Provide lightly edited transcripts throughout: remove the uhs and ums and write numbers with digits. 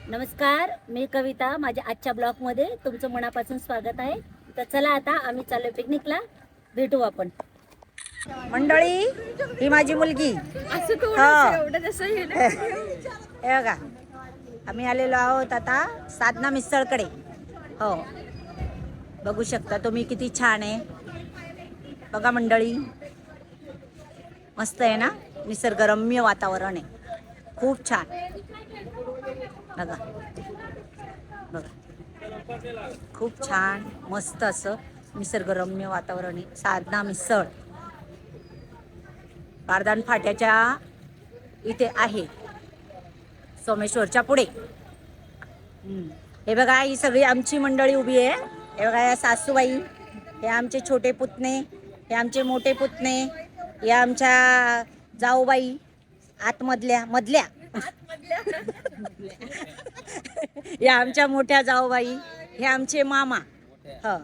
नमस्कार, मी कविता. माझ्या आजच्या ब्लॉगमध्ये तुमचं मनापासून स्वागत आहे. तर चला आता आम्ही चाललो पिकनिकला. भेटू आपण. मंडळी, ही माझी मुलगी. हे बघा, आम्ही आलेलो आहोत आता साधना मिसळकडे. हो, बघू शकता तुम्ही किती छान आहे. बघा मंडळी, मस्त आहे ना. निसर्गरम्य वातावरण आहे, खूप छान. बघा बघा, खूप छान मस्त असं निसर्गरम्य वातावरण आहे. साधना मिसळ कारदान फाट्याच्या इथे आहे, सोमेश्वरच्या पुढे. हे बघा, ही सगळी आमची मंडळी उभी आहे. हे बघा, या सासूबाई, हे आमचे छोटे पुतणे, हे आमचे मोठे पुतणे, या आमच्या जाऊबाई आतमधल्या मधल्या या आमच्या मोठ्या जाऊबाई, हे आमचे मामा. हो,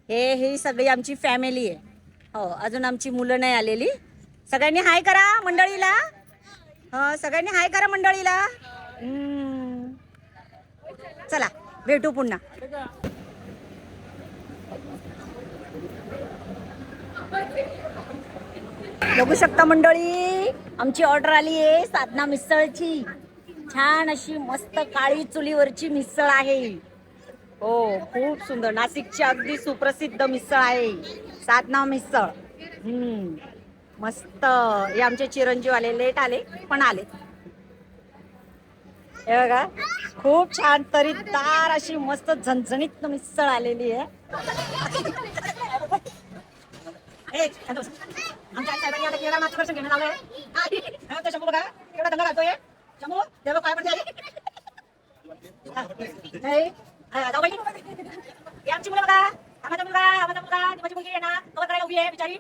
हे सगळी आमची फॅमिली आहे. हो, अजून आमची मुलं नाही आलेली. सगळ्यांनी हाय करा मंडळीला. हो, सगळ्यांनी हाय करा मंडळीला. चला भेटू पुन्हा. बघू शकता मंडळी, आमची ऑर्डर आली आहे साधना मिसळची. छान अशी मस्त काळी चुलीवरची मिसळ आहे. हो, खूप सुंदर. नाशिकची अगदी सुप्रसिद्ध मिसळ आहे साधना मिसळ. मस्त. हे आमचे चिरंजीव आले, लेट आले पण आले. हे बघा, खूप छान तरीदार अशी मस्त झणझणीत मिसळ आलेली आहे. आमच्या आई साहेबांनी आता केदारनाथचं दर्शन घेणं लावलंय. तो शंभू बघा केवढा दंगा घालतोय. शंभू देवा काय पडते. आमची मुलं बघा, आमचा मुलगा माझी मुलगी आहे ना, कवर करायला उभी आहे बिचारी.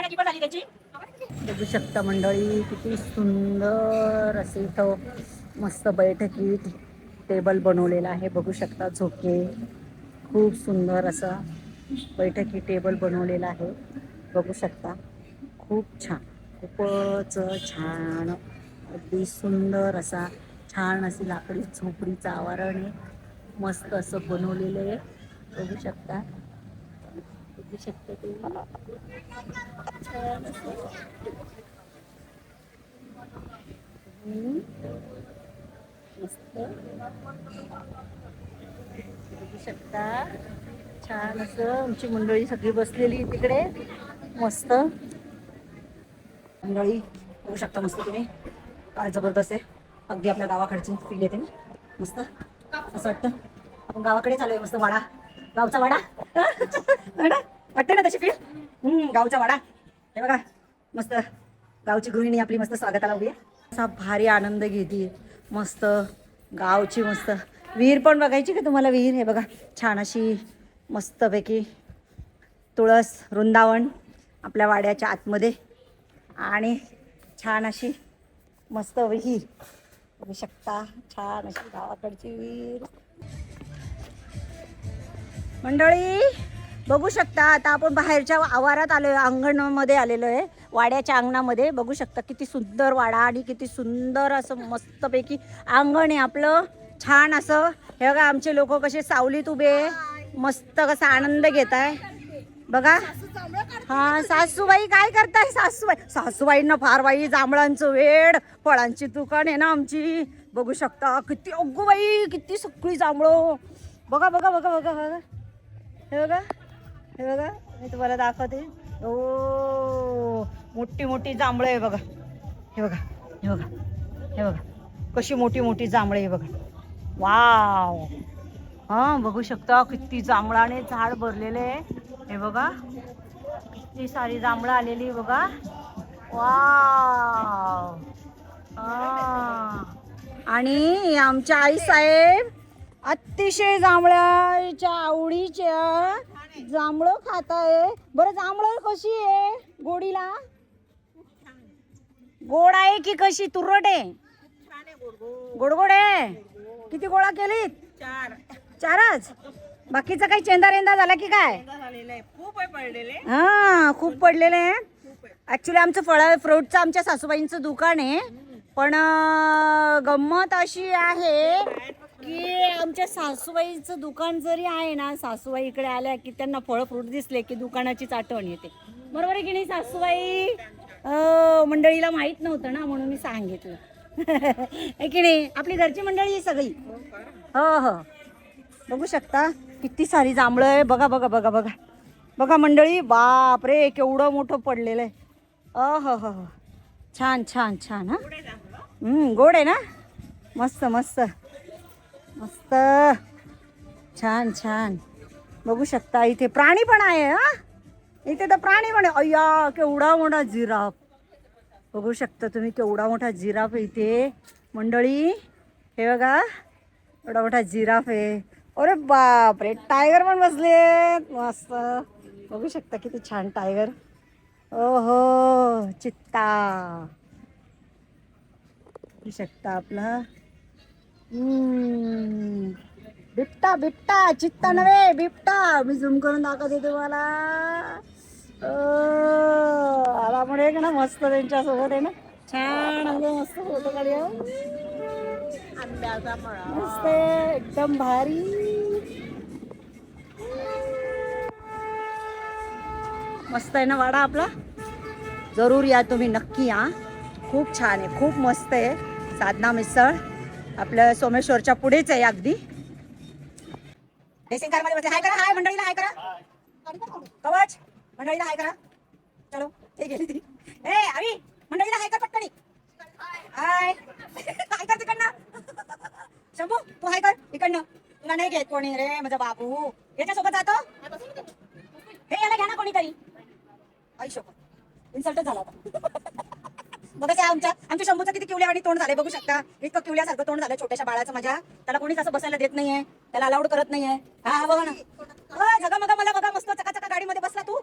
की पण झाली त्याची. बघू शकता मंडळी, किती सुंदर असे इथं मस्त बैठकी टेबल बनवलेला आहे. बघू शकता, झोके. खूप सुंदर असा बैठकी टेबल बनवलेला आहे. बघू शकता, खूप छान, खूपच छान, अगदी सुंदर असा छान अशी लाकडी झोपडीचं आवरण आहे. मस्त असं बनवलेलं आहे. बघू शकता, बघू शकता ते छान असं. मस्त बघू शकता, छान असं आमची मंडळी सगळी बसलेली तिकडे. मस्त मंडळी बघू शकता, मस्त तुम्ही. काय जबरदस्त आहे, अगदी आपल्या गावाकडची फील येते. मस्त असं वाटतं आपण गावाकडे चालूय. मस्त वाडा, गावचा वाडा. वाडा वाटते ना तशी फील. गावचा वाडा. हे बघा, मस्त गावची गृहिणी आपली मस्त स्वागताला उभी आहे. असा भारी आनंद घेते. मस्त गावची मस्त विहीर पण बघायची का तुम्हाला? विहीर हे बघा, छान अशी मस्तपैकी तुळस वृंदावन आपल्या वाड्याच्या आतमध्ये. आणि छान अशी मस्त विहीर बघू शकता, छान अशी गावाकडची विहीर. मंडळी बघू शकता, आता आपण बाहेरच्या आवारात आलोय, अंगणामध्ये आलेलो आहे, वाड्याच्या अंगणामध्ये. बघू शकता किती सुंदर वाडा आणि किती सुंदर असं मस्तपैकी अंगण आहे आपलं. छान असं. हे बघा, आमचे लोक कसे सावलीत उभे, मस्त कसा आनंद घेत आहे बघा. हा, सासूबाई काय करताय? सासूबाईंना फार बाई जांभळांचं वेड, फळांची दुकान आहे ना आमची. बघू शकता किती, अगो बाई किती सगळी जांभळं. बघा बघा बघा बघा बघा, हे बघा, हे बघा, मी तुम्हाला दाखवते. ओ, मोठी मोठी जांभळं आहे बघा. हे बघा, हे बघा, हे बघा, कशी मोठी मोठी जांभळं आहे बघा. वाव. हा, बघू शकता किती जांभळाने झाड भरलेले आहे. हे बघा, किती सारी जांभळं आलेली बघा. वाव. आणि आमच्या आई साहेब अतिशय जांभळाच्या आवडीच्या जांभळं खात आहे. बरं, जांभळं कशी आहे गोडीला? गोड आहे की कशी तुरट आहे? गोड गोड आहे. किती गोळा केलीत? 4च. बाकीचा काही चेंदा रेंदा झाला की काय? हा, खूप पडलेले आहे. ऍक्च्युली आमचं फ्रूटचं आमच्या सासूबाईंचं दुकान आहे. पण गंमत अशी आहे की आमच्या सासूबाईचं दुकान जरी आहे ना, सासूबाई इकडे आल्या की त्यांना फळ फ्रूट दिसले की दुकानाचीच आठवण येते. बरोबर आहे की नाही सासूबाई? मंडळीला माहित नव्हतं ना म्हणून मी सांगितलं. आहे की नाही? आपली घरची मंडळी आहे सगळी. हो हो, बघू शकता किती सारी जांभळं आहे. बघा बघा बघा बघा बघा मंडळी, बाप रे केवढं मोठं पडलेलं आहे. हो हो, छान छान छान. हा गोड आहे ना, मस्त मस्त मस्त, छान छान. बघू शकता इथे प्राणी पण आहे. हा इथे तर प्राणी पण आहे. अय्या केवढा मोठा जिराफ. बघू शकता तुम्ही केवढा मोठा जिराफ आहे इथे मंडळी. हे बघा एवढा मोठा जिराफ आहे. अरे बाप रे, टायगर पण बसले मस्त. बघू शकता किती छान टायगर. ओहो चित्ता बघू शकता आपला. बिबटा बिबटा, चित्ता नव्हे बिबटा. मी झूम करून दाखवते तुम्हाला. आला पण एक ना मस्त त्यांच्या सोबत आहे ना, छान अगं मस्त फोटो काढूया. मस्त एकदम भारी. मस्त आहे ना वाडा आपला. जरूर या तुम्ही, नक्की या. खूप छान आहे, खूप मस्त आहे. साधना मिसळ आपल्या सोमेश्वरच्या पुढेच आहे अगदी. रेसिंग कार मध्ये बसले. हाय करा, हाय मंडळीला हाय करा. कवच मंडळीला हाय करा. चलो ते गेली ती. ए अवी मंडळीला हाय कर पटकनी. हाय हाय कर तिकडनं. शंभू तू हाय कर इकडनं. तुला नाही घेत कोणी रे माझा बाबू. याच्यासोबत जातो हे, याला घ्या ना कोणीतरी. आई शोभत इन्सल्ट झाला बघा. ते आमच्या शंभूचं किती किवल्यावाणी तोंड झाले बघू शकता. इतकं किवल्यासारखं तोंड झालं छोट्याशा बाळाचं माझ्या. त्याला कोणीच असं बसायला देत नाहीये, त्याला अलाउड करत नाहीये. हा बघा ना, जगा मगा मला बघा मस्त चकाचका गाडीमध्ये बसला तू.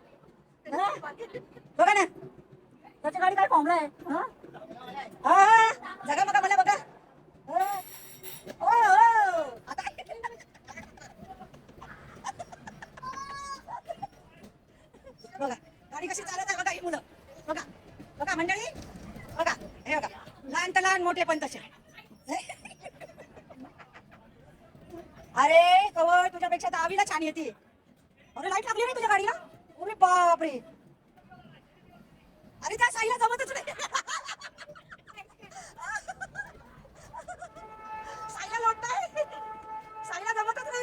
बघा ना त्याची गाडी काय फॉर्मला आहे. हा जगा मगा मला बघा. बघा गाडी कशी चालत आहे बघा ही मुलं. बघा बघा मंडळी, बघा हे बघा, लहान तर लहान मोठे पण तसे. अरे कवळ तुझ्यापेक्षा दहावीला छान येते. अरे लाईट लागली नाही तुझ्या गाडीला. अरे बापरे, अरे त्या साईला जमतच नाही. साईला लोटताय, साईला जमतच नाही.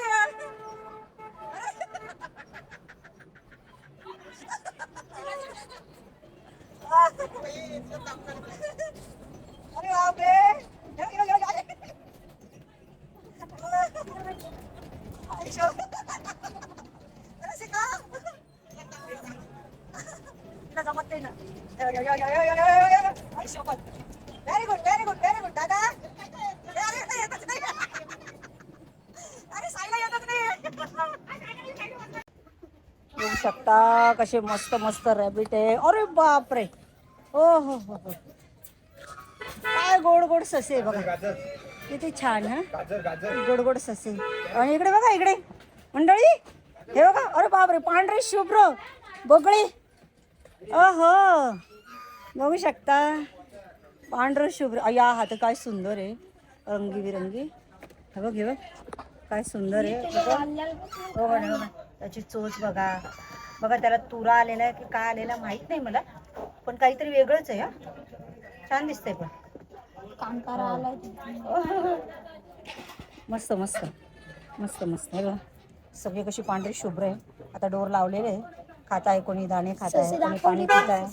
अरे बापरे, जमत नाही ना. Very good very good very good दादा. अरे साईला येतच नाही. बघू शकता कसे मस्त मस्त रॅबिट आहे. अरे बापरे, ओ हो हो हो, काय गोड गोड ससे बघा किती छान. हा गोड गोड ससे. आणि इकडे बघा, इकडे मंडळी हे बघा. अरे बापरे, पांढरे शुभ्र बगळे. अहो बघू शकता पांढरं शुभ्र. अय्या हा तर काय सुंदर आहे, रंगीबिरंगी. हे बघ हे बघ काय सुंदर आहे. हो बघा त्याची चोच बघा. बघा त्याला तुरा आलेला आहे की काय आलेला माहित नाही मला, पण काहीतरी वेगळंच आहे. हा छान दिसतंय पण. मस्त मस्त मस्त मस्त. हे बघा सगळे कशी पांढरी शुभ्र आहे. आता डोर लावलेले आहे. खात आहे कोणी, दाणे खात आहे कोणी, पाणी पित आहे.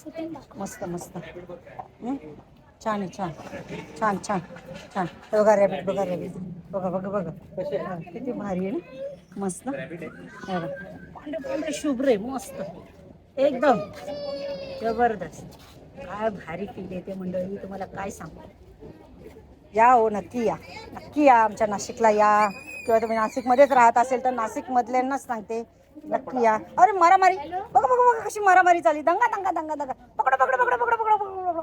मस्त मस्त छान आहे, छान छान छान छान. बघा रॅबिट, बघा रॅबिट, बघा बघा बघा किती भारी आहे ना, मस्त. पांढरे पांढरे शुभ्र आहे, मस्त एकदम जबरदस्त. काय भारी फील येते मंडळी, तुम्हाला काय सांगू. या हो नक्की या, नक्की या आमच्या नाशिकला या. किंवा तुम्ही नाशिकमध्येच राहत असेल तर नाशिक मधल्यांनाच सांगते नक्की या. अरे मारामारी बघा बघा बघा कशी मारामारी चालली. दंगा दंगा दंगा दंगा. पकडा पकडा पकडा पकडा पकडा पकडा.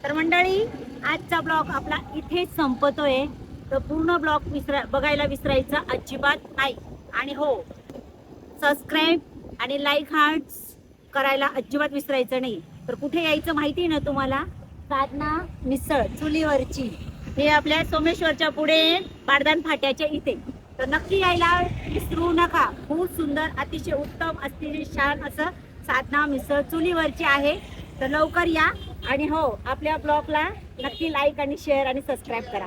तर मंडळी आजचा ब्लॉग आपला इथेच संपतोय. तर पूर्ण ब्लॉग बघायला विसरायचं अजिबात नाही. आणि हो सबस्क्राईब आणि लाईक हार्ट्स करायला अजिबात विसरायचं नाही. तर कुठे यायचं माहिती आहे ना तुम्हाला, साधना मिसळ चुलीवरची. हे आपल्या सोमेश्वरच्या पुढे बारदान फाट्याच्या इथे. तर नक्की यायला विसरू नका. खूप सुंदर, अतिशय उत्तम, अतिशय छान असं साधना मिसळ चुलीवरची आहे. तर लवकर या आणि हो, आपल्या ब्लॉगला नक्की लाईक आणि शेअर आणि सबस्क्राईब करा.